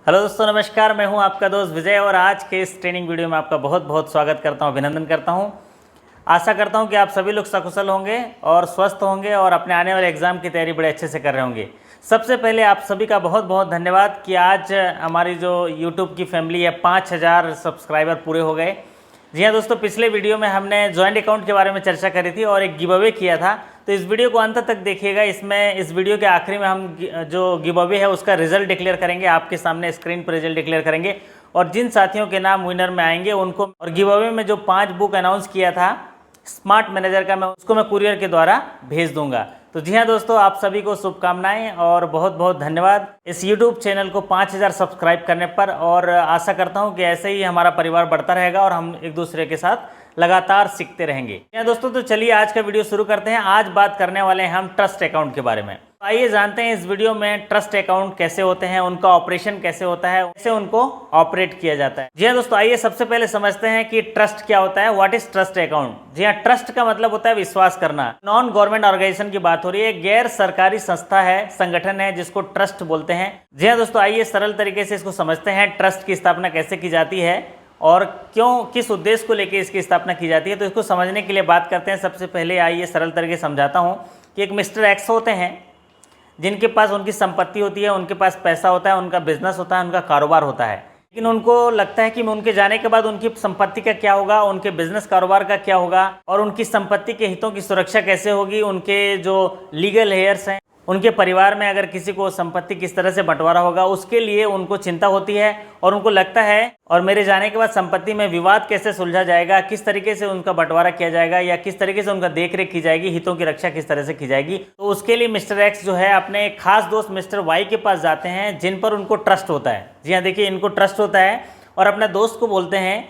Hello दोस्तों, नमस्कार। मैं हूं आपका दोस्त विजय और आज के इस ट्रेनिंग वीडियो में आपका बहुत बहुत स्वागत करता हूं, अभिनंदन करता हूं। आशा करता हूं कि आप सभी लोग सकुशल होंगे और स्वस्थ होंगे और अपने आने वाले एग्ज़ाम की तैयारी बड़े अच्छे से कर रहे होंगे। सबसे पहले आप सभी का बहुत बहुत धन्यवाद कि आज हमारी जो यूट्यूब की फैमिली है 5000 सब्सक्राइबर पूरे हो गए। जी हाँ दोस्तों, पिछले वीडियो में हमने जॉइंट अकाउंट के बारे में चर्चा करी थी और एक गिव अवे किया था, तो इस वीडियो को अंत तक देखिएगा। इस वीडियो के आखिरी में हम जो गिव अवे है उसका रिजल्ट डिक्लेयर करेंगे, आपके सामने स्क्रीन पर रिजल्ट डिक्लेयर करेंगे और जिन साथियों के नाम विनर में आएंगे उनको, और गिव अवे में जो 5 बुक अनाउंस किया था स्मार्ट मैनेजर का, मैं कुरियर के द्वारा भेज दूंगा। तो जी हाँ दोस्तों, आप सभी को शुभकामनाएं और बहुत बहुत धन्यवाद इस YouTube चैनल को 5000 सब्सक्राइब करने पर। और आशा करता हूं कि ऐसे ही हमारा परिवार बढ़ता रहेगा और हम एक दूसरे के साथ लगातार सीखते रहेंगे। जी हाँ दोस्तों, तो चलिए आज का वीडियो शुरू करते हैं। आज बात करने वाले हैं हम ट्रस्ट अकाउंट के बारे में। आइए जानते हैं इस वीडियो में ट्रस्ट अकाउंट कैसे होते हैं, उनका ऑपरेशन कैसे होता है, कैसे उनको ऑपरेट किया जाता है। जी हाँ दोस्तों, आइए सबसे पहले समझते हैं कि ट्रस्ट क्या होता है। What is trust account. जी हाँ, ट्रस्ट का मतलब होता है विश्वास करना। नॉन गवर्नमेंट ऑर्गेनाइजेशन की बात हो रही है, गैर सरकारी संस्था है, संगठन है जिसको ट्रस्ट बोलते हैं। जी हाँ दोस्तों, आइए सरल तरीके से इसको समझते हैं। ट्रस्ट की स्थापना कैसे की जाती है और क्यों, किस उद्देश्य को लेकर इसकी स्थापना की जाती है, तो इसको समझने के लिए बात करते हैं। सबसे पहले आइए सरल तरीके से समझाता हूँ कि एक मिस्टर एक्स होते हैं जिनके पास उनकी संपत्ति होती है, उनके पास पैसा होता है, उनका बिजनेस होता है, उनका कारोबार होता है। लेकिन उनको लगता है कि उनके जाने के बाद उनकी संपत्ति का क्या होगा, उनके बिजनेस कारोबार का क्या होगा और उनकी संपत्ति के हितों की सुरक्षा कैसे होगी। उनके जो लीगल हेयर्स हैं, उनके परिवार में अगर किसी को संपत्ति किस तरह से बंटवारा होगा, उसके लिए उनको चिंता होती है और उनको लगता है, और मेरे जाने के बाद संपत्ति में विवाद कैसे सुलझा जाएगा, किस तरीके से उनका बंटवारा किया जाएगा या किस तरीके से उनका देखरेख की जाएगी, हितों की रक्षा किस तरह से की जाएगी। तो उसके लिए मिस्टर एक्स जो है अपने एक खास दोस्त मिस्टर वाई के पास जाते हैं जिन पर उनको ट्रस्ट होता है। जी हाँ, देखिए, इनको ट्रस्ट होता है और अपने दोस्त को बोलते हैं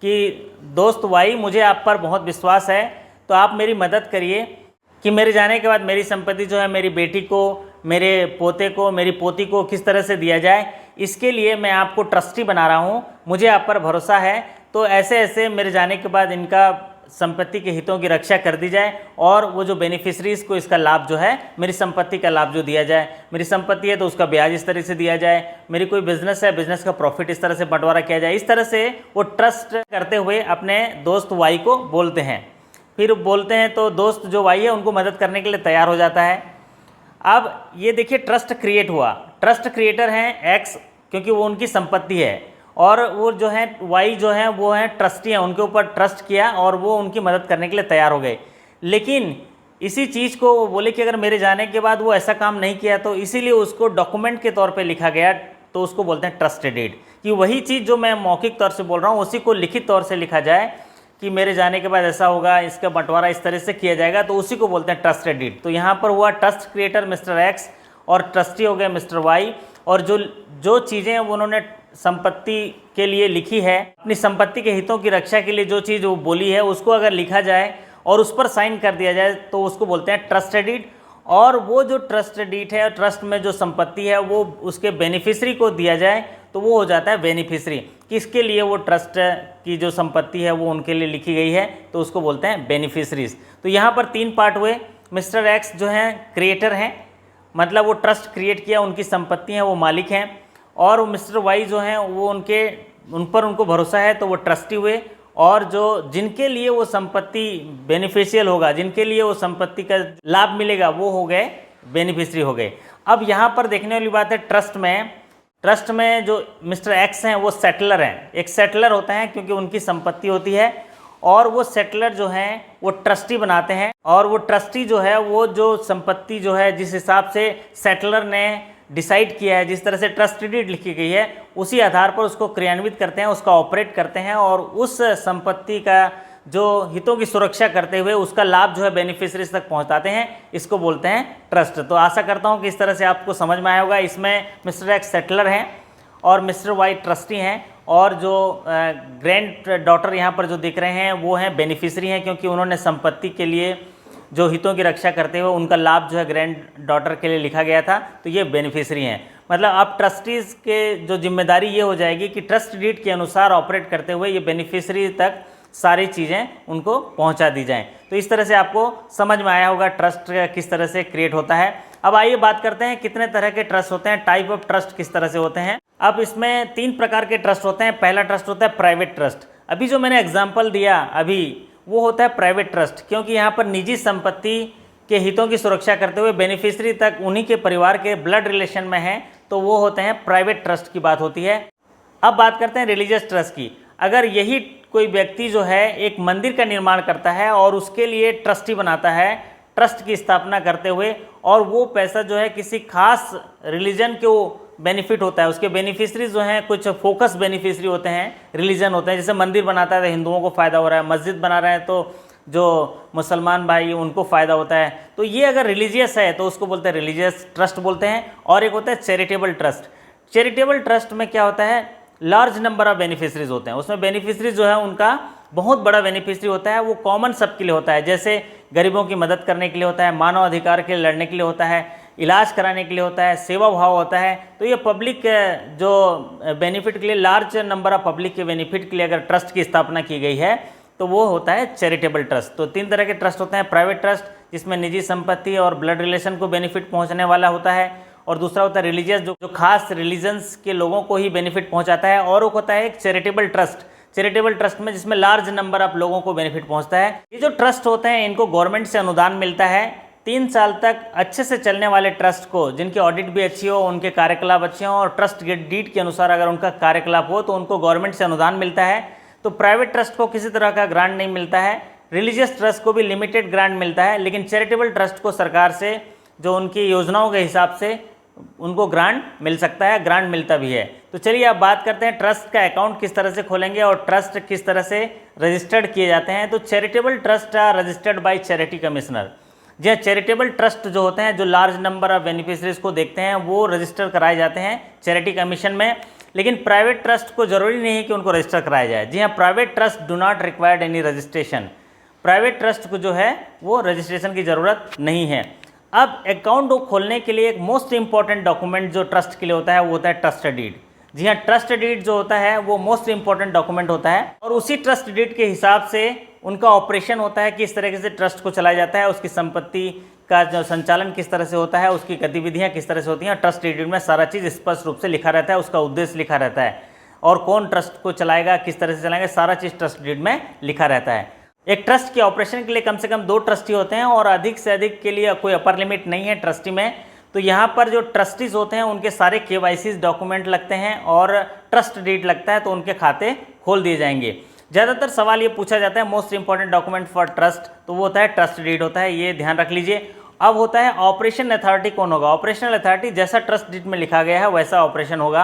कि दोस्त वाई, मुझे आप पर बहुत विश्वास है, तो आप मेरी मदद करिए कि मेरे जाने के बाद मेरी संपत्ति जो है मेरी बेटी को, मेरे पोते को, मेरी पोती को किस तरह से दिया जाए। इसके लिए मैं आपको ट्रस्टी बना रहा हूँ, मुझे आप पर भरोसा है, तो ऐसे ऐसे मेरे जाने के बाद इनका संपत्ति के हितों की रक्षा कर दी जाए और वो जो बेनिफिशरीज को इसका लाभ जो है, मेरी संपत्ति का लाभ जो दिया जाए। मेरी संपत्ति है तो उसका ब्याज इस तरह से दिया जाए, मेरी कोई बिजनेस है, बिजनेस का प्रॉफिट इस तरह से बंटवारा किया जाए। इस तरह से वो ट्रस्ट करते हुए अपने दोस्त वाई को बोलते हैं। फिर बोलते हैं तो दोस्त जो वाई है उनको मदद करने के लिए तैयार हो जाता है। अब ये देखिए, ट्रस्ट क्रिएट हुआ। ट्रस्ट क्रिएटर हैं एक्स, क्योंकि वो उनकी संपत्ति है, और वो जो है वाई जो है वो है ट्रस्टी हैं, उनके ऊपर ट्रस्ट किया और वो उनकी मदद करने के लिए तैयार हो गए। लेकिन इसी चीज़ को वो बोले कि अगर मेरे जाने के बाद वो ऐसा काम नहीं किया तो इसीलिए उसको डॉक्यूमेंट के तौर पे लिखा गया, तो उसको बोलते हैं ट्रस्टेड डीड। कि वही चीज़ जो मैं मौखिक तौर से बोल रहा हूँ उसी को लिखित तौर से लिखा जाए कि मेरे जाने के बाद ऐसा होगा, इसका बंटवारा इस तरह से किया जाएगा, तो उसी को बोलते हैं ट्रस्टेड डीड। तो यहाँ पर हुआ ट्रस्ट क्रिएटर मिस्टर एक्स और ट्रस्टी हो गए मिस्टर वाई, और जो चीज़ें वो उन्होंने संपत्ति के लिए लिखी है, अपनी संपत्ति के हितों की रक्षा के लिए जो चीज़ वो बोली है उसको अगर लिखा जाए और उस पर साइन कर दिया जाए तो उसको बोलते हैं ट्रस्टेड डीड। और वो जो ट्रस्ट डीड है, ट्रस्ट में जो संपत्ति है वो उसके बेनिफिशरी को दिया जाए तो वो हो जाता है बेनिफिशरी। किसके लिए वो ट्रस्ट की जो संपत्ति है वो उनके लिए लिखी गई है, तो उसको बोलते हैं बेनिफिशरीज। तो यहाँ पर 3 पार्ट हुए। मिस्टर एक्स जो हैं क्रिएटर हैं, मतलब वो ट्रस्ट क्रिएट किया, उनकी संपत्ति है, वो मालिक हैं, और मिस्टर वाई जो हैं वो उन पर उनको भरोसा है तो वो ट्रस्टी हुए, और जो जिनके लिए वो संपत्ति बेनिफिशियल होगा, जिनके लिए वो संपत्ति का लाभ मिलेगा, वो हो गए बेनिफिशरी हो गए। अब यहाँ पर देखने वाली बात है, ट्रस्ट में जो मिस्टर एक्स हैं वो सेटलर हैं। एक सेटलर होता है क्योंकि उनकी संपत्ति होती है, और वो सेटलर जो हैं वो ट्रस्टी बनाते हैं, और वो ट्रस्टी जो है वो जो संपत्ति जो है जिस हिसाब से सेटलर ने डिसाइड किया है, जिस तरह से ट्रस्ट डीड लिखी गई है, उसी आधार पर उसको क्रियान्वित करते हैं, उसका ऑपरेट करते हैं, और उस संपत्ति का जो हितों की सुरक्षा करते हुए उसका लाभ जो है बेनिफिशरीज तक पहुंचाते हैं। इसको बोलते हैं ट्रस्ट। तो आशा करता हूं कि इस तरह से आपको समझ में आया होगा। इसमें मिस्टर एक्स सेटलर हैं और मिस्टर वाई ट्रस्टी हैं, और जो ग्रैंड डॉटर यहाँ पर जो दिख रहे हैं वो हैं बेनिफिशरी हैं, क्योंकि उन्होंने संपत्ति के लिए जो हितों की रक्षा करते हुए उनका लाभ जो है ग्रैंड डॉटर के लिए लिखा गया था, तो ये बेनिफिशरी हैं। मतलब अब ट्रस्टीज़ के जो जिम्मेदारी ये हो जाएगी कि ट्रस्ट डीड के अनुसार ऑपरेट करते हुए ये बेनिफिशरी तक सारी चीज़ें उनको पहुंचा दी जाएं। तो इस तरह से आपको समझ में आया होगा ट्रस्ट किस तरह से क्रिएट होता है। अब आइए बात करते हैं कितने तरह के ट्रस्ट होते हैं, टाइप ऑफ ट्रस्ट किस तरह से होते हैं। अब इसमें 3 प्रकार के ट्रस्ट होते हैं। पहला ट्रस्ट होता है प्राइवेट ट्रस्ट। अभी जो मैंने एग्जाम्पल दिया अभी वो होता है प्राइवेट ट्रस्ट, क्योंकि यहाँ पर निजी संपत्ति के हितों की सुरक्षा करते हुए बेनिफिशियरी तक उन्हीं के परिवार के ब्लड रिलेशन में हैं, तो वो होते हैं प्राइवेट ट्रस्ट की बात होती है। अब बात करते हैं रिलीजियस ट्रस्ट की। अगर यही कोई व्यक्ति जो है एक मंदिर का निर्माण करता है और उसके लिए ट्रस्टी बनाता है, ट्रस्ट की स्थापना करते हुए, और वो पैसा जो है किसी खास रिलीजन को बेनिफिट होता है, उसके बेनिफिशरी जो हैं कुछ फोकस बेनिफिशरी होते हैं, रिलीजन होते हैं। जैसे मंदिर बनाता है तो हिंदुओं को फ़ायदा हो रहा है, मस्जिद बना रहे हैं तो जो मुसलमान भाई उनको फ़ायदा होता है, तो ये अगर रिलीजियस है तो उसको बोलते हैं रिलीजियस ट्रस्ट बोलते हैं। और एक होता है चैरिटेबल ट्रस्ट। चैरिटेबल ट्रस्ट में क्या होता है, लार्ज नंबर ऑफ बेनिफिशरीज होते हैं, उसमें बेनिफिशरीज जो है उनका बहुत बड़ा बेनिफिशरी होता है, वो कॉमन सबके लिए होता है। जैसे गरीबों की मदद करने के लिए होता है, मानव अधिकार के लिए लड़ने के लिए होता है, इलाज कराने के लिए होता है, सेवा भाव होता है। तो ये पब्लिक जो बेनिफिट के लिए, लार्ज नंबर ऑफ पब्लिक के बेनिफिट के लिए अगर ट्रस्ट की स्थापना की गई है तो वो होता है चैरिटेबल ट्रस्ट। तो 3 तरह के ट्रस्ट होते हैं। प्राइवेट ट्रस्ट जिसमें निजी संपत्ति और ब्लड रिलेशन को बेनिफिट पहुंचने वाला होता है, और दूसरा होता है रिलीजियस जो खास रिलीजन्स के लोगों को ही बेनिफिट पहुंचाता है, और एक होता है एक चैरिटेबल ट्रस्ट। चैरिटेबल ट्रस्ट में जिसमें लार्ज नंबर ऑफ लोगों को बेनिफिट पहुंचता है। ये जो ट्रस्ट होते हैं इनको गवर्नमेंट से अनुदान मिलता है। 3 साल तक अच्छे से चलने वाले ट्रस्ट को, जिनकी ऑडिट भी अच्छी हो, उनके कार्यकलाप अच्छे हों और ट्रस्ट डीड के अनुसार अगर उनका कार्यकलाप हो तो उनको गवर्नमेंट से अनुदान मिलता है। तो प्राइवेट ट्रस्ट को किसी तरह का ग्रांट नहीं मिलता है, रिलीजियस ट्रस्ट को भी लिमिटेड ग्रांट मिलता है, लेकिन चैरिटेबल ट्रस्ट को सरकार से जो उनकी योजनाओं के हिसाब से उनको ग्रांट मिल सकता है, ग्रांट मिलता भी है। तो चलिए अब बात करते हैं ट्रस्ट का अकाउंट किस तरह से खोलेंगे और ट्रस्ट किस तरह से रजिस्टर्ड किए जाते हैं। तो charitable trust are registered by charity commissioner. जी हाँ, चैरिटेबल ट्रस्ट जो होते हैं, जो लार्ज नंबर ऑफ बेनिफिशरीज को देखते हैं, वो रजिस्टर कराए जाते हैं चैरिटी कमीशन में। लेकिन प्राइवेट ट्रस्ट को जरूरी नहीं है कि उनको रजिस्टर कराया जाए। जी हाँ, private trust do not required any registration. Private trust को जो है वो रजिस्ट्रेशन की ज़रूरत नहीं है। अब अकाउंट को खोलने के लिए एक मोस्ट इंपॉर्टेंट डॉक्यूमेंट जो ट्रस्ट के लिए होता है वो होता है ट्रस्ट डीड। जी हाँ, ट्रस्ट डीड जो होता है वो मोस्ट इंपॉर्टेंट डॉक्यूमेंट होता है, और उसी ट्रस्ट डीड के हिसाब से उनका ऑपरेशन होता है, किस तरीके से ट्रस्ट को चलाया जाता है, उसकी संपत्ति का जो संचालन किस तरह से होता है, उसकी गतिविधियाँ किस तरह से होती हैं। ट्रस्ट डीड में सारा चीज़ स्पष्ट रूप से लिखा रहता है, उसका उद्देश्य लिखा रहता है, और कौन ट्रस्ट को चलाएगा, किस तरह से चलाएगा, सारा चीज़ ट्रस्ट डीड में लिखा रहता है। एक ट्रस्ट के ऑपरेशन के लिए कम से कम 2 ट्रस्टी होते हैं, और अधिक से अधिक के लिए कोई अपर लिमिट नहीं है ट्रस्टी में। तो यहाँ पर जो ट्रस्टीज होते हैं उनके सारे KYC डॉक्यूमेंट लगते हैं और ट्रस्ट डीड लगता है, तो उनके खाते खोल दिए जाएंगे। ज़्यादातर सवाल ये पूछा जाता है most important document for trust, तो वो होता है ट्रस्ट डीड होता है, ये ध्यान रख लीजिए। अब होता है ऑपरेशन अथॉरिटी कौन होगा। ऑपरेशनल अथॉरिटी जैसा ट्रस्ट डीड में लिखा गया है वैसा ऑपरेशन होगा,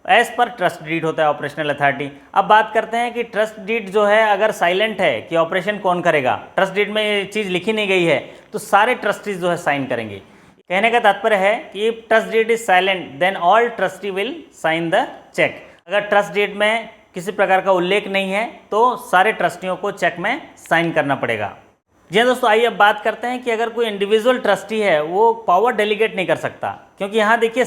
एज पर ट्रस्ट डीड होता है ऑपरेशनल अथॉरिटी। अब बात करते हैं कि ट्रस्ट डीड जो है अगर साइलेंट है कि ऑपरेशन कौन करेगा, ट्रस्ट डीड में ये चीज़ लिखी नहीं गई है, तो सारे ट्रस्टीज जो है साइन करेंगे। कहने का तात्पर्य है कि trust deed is silent then all trustee will sign the cheque. अगर ट्रस्ट डीड में किसी प्रकार का उल्लेख नहीं है तो सारे ट्रस्टियों को चेक में साइन करना पड़ेगा। जी हाँ दोस्तों, आइए अब बात करते हैं कि अगर कोई इंडिविजुअल ट्रस्टी है वो पावर डेलीगेट नहीं कर सकता, क्योंकि यहाँ देखिए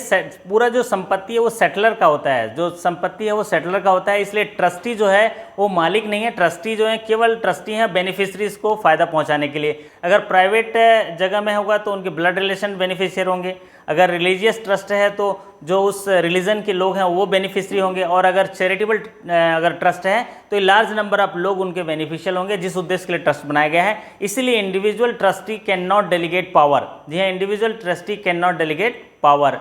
पूरा जो संपत्ति है वो सेटलर का होता है, जो संपत्ति है वो सेटलर का होता है, इसलिए ट्रस्टी जो है वो मालिक नहीं है। ट्रस्टी जो है केवल ट्रस्टी हैं बेनिफिशरीज को फ़ायदा पहुँचाने के लिए। अगर प्राइवेट जगह में होगा तो उनके ब्लड रिलेशन बेनिफिशियर होंगे, अगर रिलीजियस ट्रस्ट है तो जो उस रिलीजन के लोग हैं वो बेनिफिशरी होंगे, और अगर चैरिटेबल अगर ट्रस्ट है तो लार्ज नंबर ऑफ लोग उनके बेनिफिशियल होंगे, जिस उद्देश्य के लिए ट्रस्ट बनाया गया है। इसीलिए individual trustee can not delegate power. जी हाँ, individual trustee can not delegate power.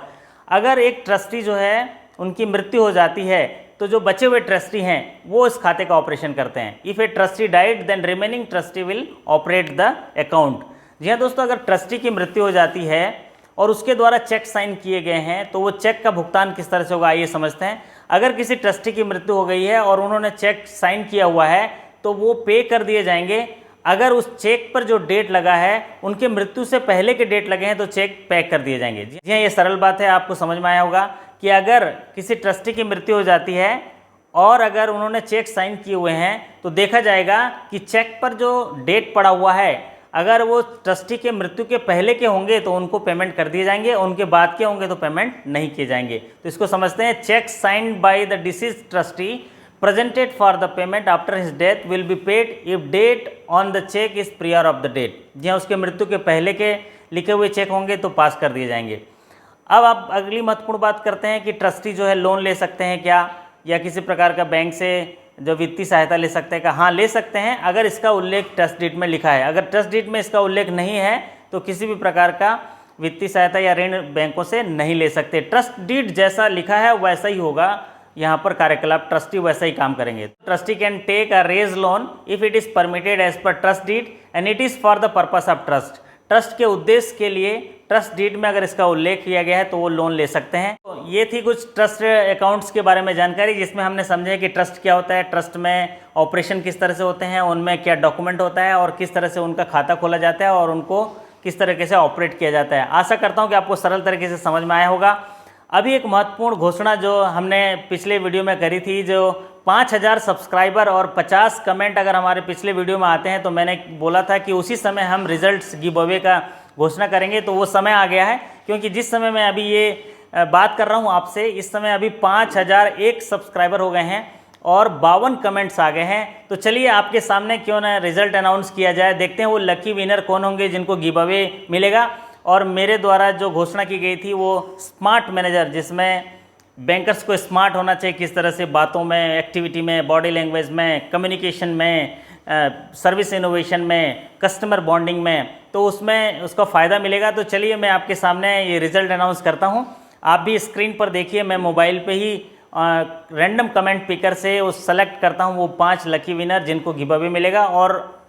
अगर एक ट्रस्टी जो है उनकी मृत्यु हो जाती है तो जो बचे हुए ट्रस्टी हैं वो इस खाते का ऑपरेशन करते हैं। If a trustee died then remaining trustee will operate the account. जी हाँ दोस्तों, अगर ट्रस्टी की मृत्यु हो जाती है और उसके द्वारा चेक साइन किए गए हैं तो वो चेक का भुगतान किस तरह से होगा, आइए समझते हैं। अगर किसी ट्रस्टी की मृत्यु हो गई है और उन्होंने चेक साइन किया हुआ है तो वो पे कर दिए जाएंगे। अगर उस चेक पर जो डेट लगा है उनके मृत्यु से पहले के डेट लगे हैं तो चेक पैक कर दिए जाएंगे। जी हाँ, ये सरल बात है, आपको समझ में आया होगा कि अगर किसी ट्रस्टी की मृत्यु हो जाती है और अगर उन्होंने चेक साइन किए हुए हैं तो देखा जाएगा कि चेक पर जो डेट पड़ा हुआ है, अगर वो ट्रस्टी के मृत्यु के पहले के होंगे तो उनको पेमेंट कर दिए जाएंगे, उनके बाद के होंगे तो पेमेंट नहीं किए जाएंगे। तो इसको समझते हैं, cheque signed by the deceased trustee presented for the payment after his death will be paid if date on the check is prior of the date। जी हाँ, उसके मृत्यु के पहले के लिखे हुए चेक होंगे तो पास कर दिए जाएंगे। अब आप अगली महत्वपूर्ण बात करते हैं कि ट्रस्टी जो है लोन ले सकते हैं क्या, या किसी प्रकार का बैंक से जो वित्तीय सहायता ले सकते हैं क्या? हाँ, ले सकते हैं अगर इसका उल्लेख ट्रस्ट डीड में लिखा है। अगर ट्रस्ट डीड में इसका उल्लेख नहीं है तो किसी भी प्रकार का वित्तीय सहायता या ऋण बैंकों से नहीं ले सकते। ट्रस्ट डीड जैसा लिखा है वैसा ही होगा यहाँ पर कार्यकलाप, ट्रस्टी वैसा ही काम करेंगे। Trustee can take a raise loan if it is permitted as per trust deed and it is for the purpose of trust. Trust के उद्देश्य के लिए ट्रस्ट डीड में अगर इसका उल्लेख किया गया है तो वो लोन ले सकते हैं। तो ये थी कुछ ट्रस्ट अकाउंट्स के बारे में जानकारी, जिसमें हमने समझे कि ट्रस्ट क्या होता है, ट्रस्ट में ऑपरेशन किस तरह से होते हैं, उनमें क्या डॉक्यूमेंट होता है और किस तरह से उनका खाता खोला जाता है और उनको किस तरीके से ऑपरेट किया जाता है। आशा करता हूँ कि आपको सरल तरीके से समझ में आया होगा। अभी एक महत्वपूर्ण घोषणा जो हमने पिछले वीडियो में करी थी, जो 5000 सब्सक्राइबर और 50 कमेंट अगर हमारे पिछले वीडियो में आते हैं तो मैंने बोला था कि उसी समय हम रिजल्ट्स गिव अवे का घोषणा करेंगे। तो वो समय आ गया है, क्योंकि जिस समय मैं अभी ये बात कर रहा हूँ आपसे, इस समय अभी 5001 सब्सक्राइबर हो गए हैं और 52 कमेंट्स आ गए हैं। तो चलिए आपके सामने क्यों ना रिजल्ट अनाउंस किया जाए, देखते हैं वो लकी विनर कौन होंगे जिनको गिव अवे मिलेगा। और मेरे द्वारा जो घोषणा की गई थी वो स्मार्ट मैनेजर, जिसमें बैंकर्स को स्मार्ट होना चाहिए किस तरह से बातों में, एक्टिविटी में, बॉडी लैंग्वेज में, कम्युनिकेशन में, सर्विस इनोवेशन में, कस्टमर बॉन्डिंग में, तो उसमें उसका फ़ायदा मिलेगा। तो चलिए मैं आपके सामने ये रिज़ल्ट अनाउंस करता हूँ। आप भी स्क्रीन पर देखिए, मैं मोबाइल पे ही रैंडम कमेंट पिकर से उस सेलेक्ट करता हूँ वो 5 लकी विनर जिनको गिव अवे मिलेगा, और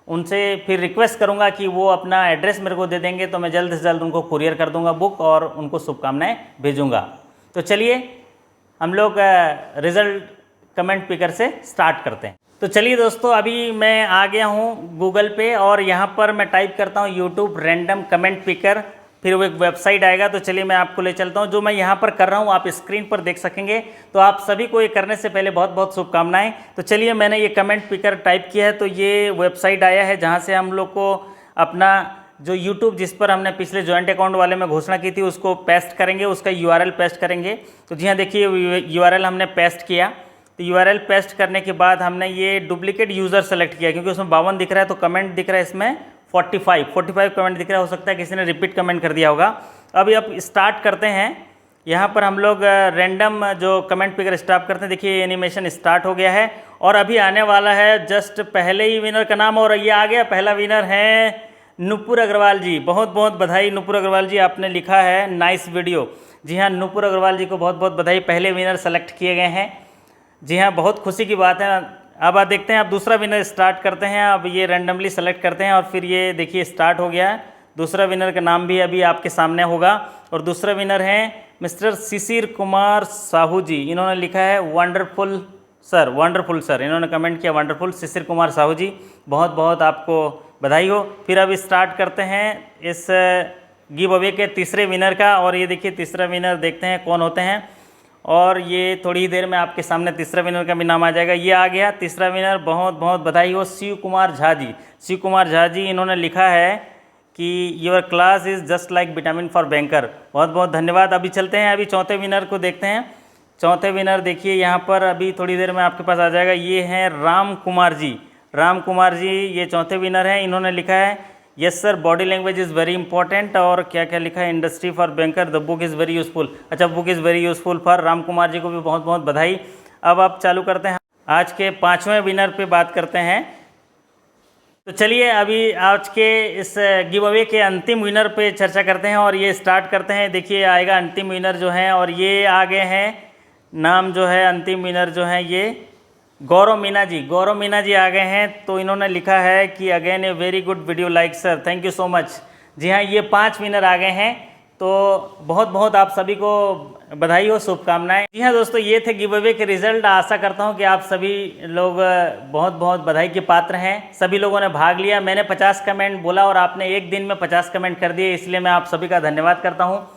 उनसे फिर रिक्वेस्ट करूंगा कि वो अपना एड्रेस मेरे को दे देंगे तो मैं जल्द से जल्द उनको कुरियर कर दूंगा बुक और उनको शुभकामनाएं भेजूंगा। तो चलिए हम लोग रिज़ल्ट कमेंट पिकर से स्टार्ट करते हैं। तो चलिए दोस्तों, अभी मैं आ गया हूँ गूगल पे और यहाँ पर मैं टाइप करता हूँ यूट्यूब रैंडम कमेंट पिकर, फिर वो एक वेबसाइट आएगा। तो चलिए मैं आपको ले चलता हूँ। जो मैं यहाँ पर कर रहा हूँ आप स्क्रीन पर देख सकेंगे। तो आप सभी को ये करने से पहले बहुत बहुत शुभकामनाएं। तो चलिए मैंने ये कमेंट पिकर टाइप किया है, तो ये वेबसाइट आया है जहाँ से हम लोग को अपना जो यूट्यूब जिस पर हमने पिछले जॉइंट अकाउंट वाले में घोषणा की थी उसको पेस्ट करेंगे, उसका URL पेस्ट करेंगे। तो जी हाँ, देखिए URL हमने पेस्ट किया। तो URL पेस्ट करने के बाद हमने ये डुप्लीकेट यूज़र सेलेक्ट किया, क्योंकि उसमें 52 दिख रहा है तो कमेंट दिख रहा है इसमें 45 कमेंट दिख रहा है। हो सकता है किसी ने रिपीट कमेंट कर दिया होगा। अभी अब स्टार्ट करते हैं। यहाँ पर हम लोग रैंडम जो कमेंट पिकर स्टार्ट करते हैं, देखिए एनिमेशन स्टार्ट हो गया है और अभी आने वाला है जस्ट पहले ही विनर का नाम, और ये आ गया। पहला विनर है नुपुर अग्रवाल जी। बहुत बहुत बधाई नुपुर अग्रवाल जी, आपने लिखा है नाइस वीडियो। जी हाँ, नुपुर अग्रवाल जी को बहुत बहुत बधाई, पहले विनर सेलेक्ट किए गए हैं। जी हाँ, बहुत खुशी की बात है। अब आप देखते हैं, अब दूसरा विनर स्टार्ट करते हैं। अब ये रैंडमली सेलेक्ट करते हैं और फिर ये देखिए स्टार्ट हो गया है। दूसरा विनर का नाम भी अभी आपके सामने होगा, और दूसरा विनर है मिस्टर शिशिर कुमार साहू जी। इन्होंने लिखा है वंडरफुल सर, वंडरफुल सर, इन्होंने कमेंट किया वंडरफुल। शिशिर कुमार साहू जी, बहुत बहुत आपको बधाई हो। फिर अब स्टार्ट करते हैं इस गिव अवे के तीसरे विनर का, और ये देखिए तीसरा विनर देखते हैं कौन होते हैं, और ये थोड़ी ही देर में आपके सामने तीसरा विनर का भी नाम आ जाएगा। ये आ गया तीसरा विनर, बहुत बहुत बधाई हो शिव कुमार झा जी। शिव कुमार झा जी, इन्होंने लिखा है कि your class is just like vitamin for banker. बहुत बहुत धन्यवाद। अभी चलते हैं, अभी चौथे विनर को देखते हैं। चौथे विनर देखिए यहाँ पर अभी थोड़ी देर में आपके पास आ जाएगा। ये हैं राम कुमार जी। राम कुमार जी ये चौथे विनर हैं। इन्होंने लिखा है yes sir, body language is very important, और क्या क्या लिखा है, industry for banker, the book is very useful. अच्छा, book is very useful for Ram Kumar ji को भी बहुत बहुत बधाई। अब आप चालू करते हैं, आज के 5वें विनर पे बात करते हैं। तो चलिए अभी आज के इस गिव अवे के अंतिम विनर पे चर्चा करते हैं, और ये स्टार्ट करते हैं। देखिए आएगा अंतिम विनर जो है, और ये आ गए हैं, नाम जो है अंतिम विनर जो है ये गौरव मीना जी। गौरव मीना जी आ गए हैं। तो इन्होंने लिखा है कि again a very good video like sir, thank you so much. जी हाँ, ये 5 विनर आ गए हैं। तो बहुत बहुत आप सभी को बधाई हो, शुभकामनाएं। जी हाँ दोस्तों, ये थे गिव अवे के रिजल्ट। आशा करता हूँ कि आप सभी लोग बहुत बहुत बधाई के पात्र हैं। सभी लोगों ने भाग लिया। मैंने 50 कमेंट बोला और आपने एक दिन में 50 कमेंट कर दिए, इसलिए मैं आप सभी का धन्यवाद करता हूँ।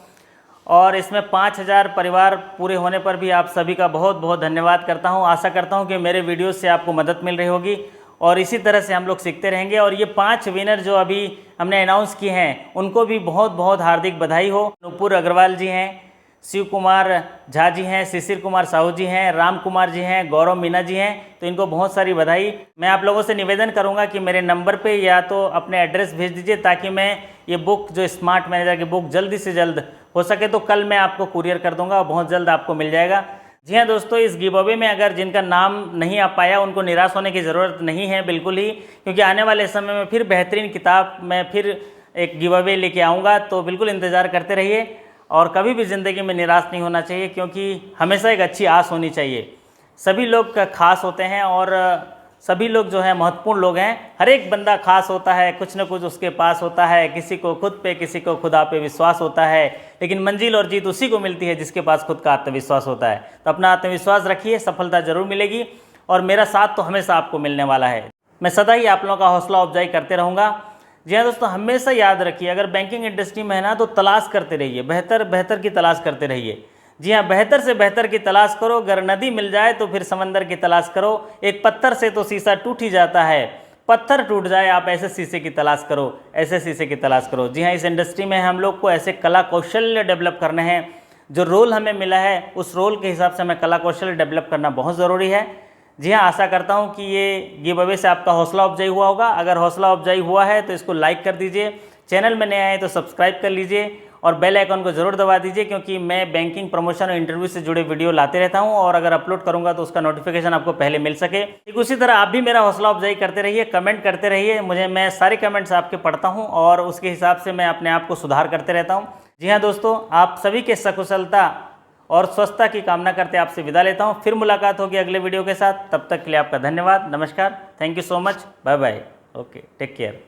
और इसमें 5000 परिवार पूरे होने पर भी आप सभी का बहुत बहुत धन्यवाद करता हूं। आशा करता हूं कि मेरे वीडियो से आपको मदद मिल रही होगी, और इसी तरह से हम लोग सीखते रहेंगे। और ये 5 विनर जो अभी हमने अनाउंस किए हैं उनको भी बहुत बहुत हार्दिक बधाई हो। नुपुर अग्रवाल जी हैं, शिव कुमार झा जी हैं, शिशिर कुमार साहू जी हैं, राम कुमार जी हैं, गौरव मीना जी हैं। तो इनको बहुत सारी बधाई। मैं आप लोगों से निवेदन करूंगा कि मेरे नंबर पे या तो अपने एड्रेस भेज दीजिए, ताकि मैं ये बुक जो स्मार्ट मैनेजर की बुक जल्दी से जल्द हो सके तो कल मैं आपको कुरियर कर दूंगा और बहुत जल्द आपको मिल जाएगा। जी हाँ दोस्तों, इस गिव अवे में अगर जिनका नाम नहीं आ पाया उनको निराश होने की ज़रूरत नहीं है बिल्कुल ही, क्योंकि आने वाले समय में फिर बेहतरीन किताब मैं फिर एक गिव अवे लेके आऊँगा, तो बिल्कुल इंतज़ार करते रहिए। और कभी भी ज़िंदगी में निराश नहीं होना चाहिए, क्योंकि हमेशा एक अच्छी आस होनी चाहिए। सभी लोग खास होते हैं और सभी लोग जो है महत्वपूर्ण लोग हैं। हर एक बंदा खास होता है, कुछ न कुछ उसके पास होता है, किसी को खुद पे किसी को खुदा पे विश्वास होता है, लेकिन मंजिल और जीत उसी को मिलती है जिसके पास खुद का आत्मविश्वास होता है। तो अपना आत्मविश्वास रखिए, सफलता जरूर मिलेगी और मेरा साथ तो हमेशा आपको मिलने वाला है। मैं सदा ही आप लोगों का हौसला अफजाई करते रहूँगा। जी हाँ दोस्तों, हमेशा याद रखिए, अगर बैंकिंग इंडस्ट्री में है ना तो तलाश करते रहिए, बेहतर बेहतर की तलाश करते रहिए। जी हाँ, बेहतर से बेहतर की तलाश करो। अगर नदी मिल जाए तो फिर समंदर की तलाश करो। एक पत्थर से तो शीशा टूट ही जाता है, पत्थर टूट जाए आप ऐसे शीशे की तलाश करो, ऐसे शीशे की तलाश करो। जी हाँ, इस इंडस्ट्री में हम लोग को ऐसे कला कौशल्य डेवलप करने हैं। जो रोल हमें मिला है उस रोल के हिसाब से हमें कला कौशल्य डेवलप करना बहुत ज़रूरी है। जी हाँ, आशा करता हूँ कि ये गिव अवे से आपका हौसला अफजाई हुआ होगा। अगर हौसला अफजाई हुआ है तो इसको लाइक कर दीजिए, चैनल में नए आए तो सब्सक्राइब कर लीजिए और बेल आइकन को ज़रूर दबा दीजिए, क्योंकि मैं बैंकिंग प्रमोशन और इंटरव्यू से जुड़े वीडियो लाते रहता हूं और अगर अपलोड करूंगा तो उसका नोटिफिकेशन आपको पहले मिल सके। ठीक उसी तरह आप भी मेरा हौसला अफजाई करते रहिए, कमेंट करते रहिए मैं सारे कमेंट्स आपके पढ़ता हूँ और उसके हिसाब से मैं अपने आप को सुधार करते रहता हूँ। जी हाँ दोस्तों, आप सभी के सकुशलता और स्वस्थता की कामना करते आपसे विदा लेता हूँ। फिर मुलाकात होगी अगले वीडियो के साथ, तब तक के लिए आपका धन्यवाद, नमस्कार, thank you so much, bye bye, okay, take care.